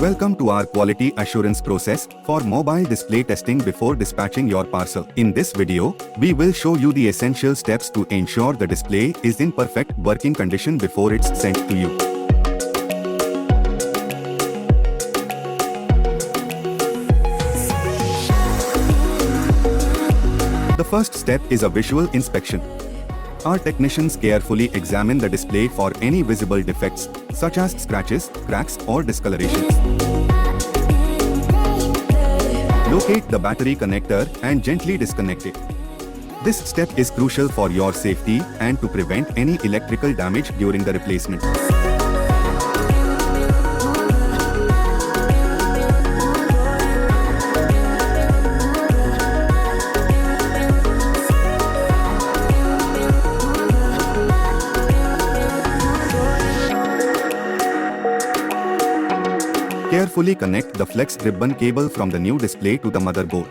Welcome to our quality assurance process for mobile display testing before dispatching your parcel. In this video, we will show you the essential steps to ensure the display is in perfect working condition before it's sent to you. The first step is a visual inspection. Our technicians carefully examine the display for any visible defects, such as scratches, cracks, or discolorations. Locate the battery connector and gently disconnect it. This step is crucial for your safety and to prevent any electrical damage during the replacement. Carefully connect the flex ribbon cable from the new display to the motherboard.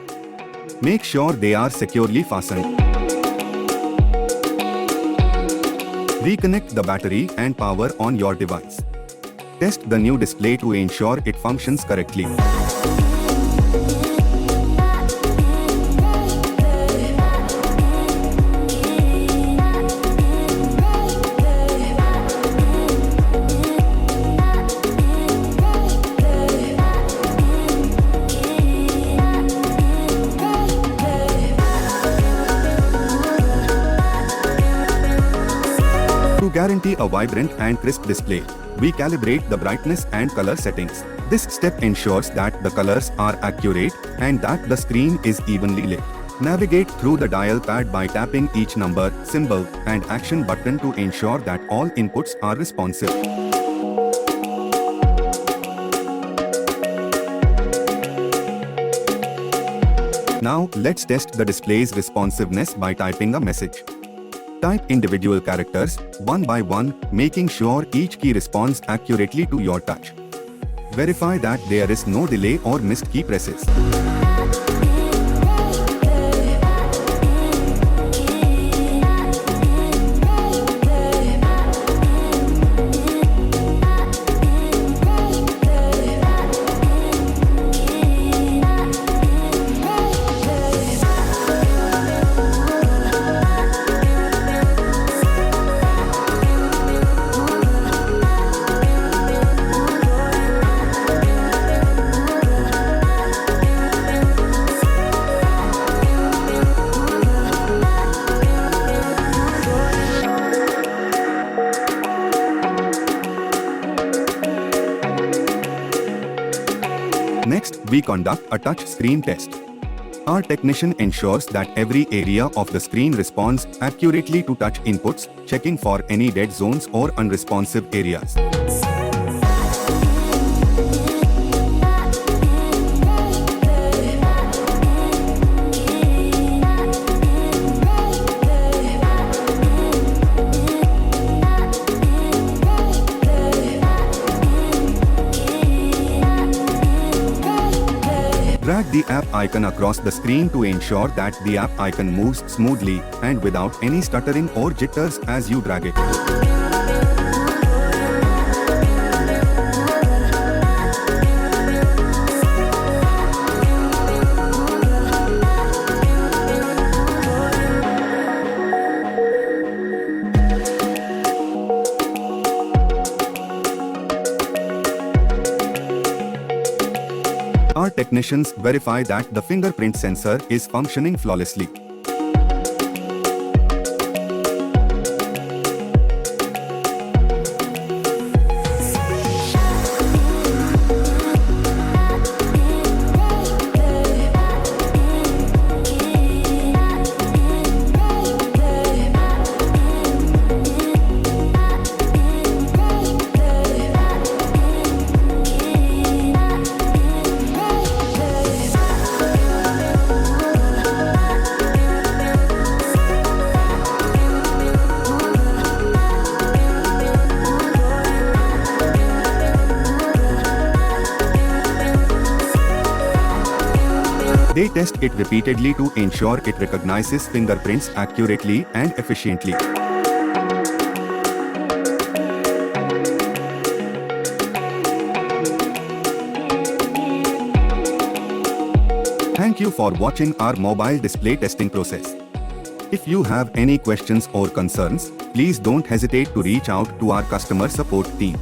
Make sure they are securely fastened. Reconnect the battery and power on your device. Test the new display to ensure it functions correctly. To guarantee a vibrant and crisp display, we calibrate the brightness and color settings. This step ensures that the colors are accurate and that the screen is evenly lit. Navigate through the dial pad by tapping each number, symbol, and action button to ensure that all inputs are responsive. Now, let's test the display's responsiveness by typing a message. Type individual characters, one by one, making sure each key responds accurately to your touch. Verify that there is no delay or missed key presses. Next, we conduct a touch screen test. Our technician ensures that every area of the screen responds accurately to touch inputs, checking for any dead zones or unresponsive areas. Drag the app icon across the screen to ensure that the app icon moves smoothly and without any stuttering or jitters as you drag it. Our technicians verify that the fingerprint sensor is functioning flawlessly. They test it repeatedly to ensure it recognizes fingerprints accurately and efficiently. Thank you for watching our mobile display testing process. If you have any questions or concerns, please don't hesitate to reach out to our customer support team.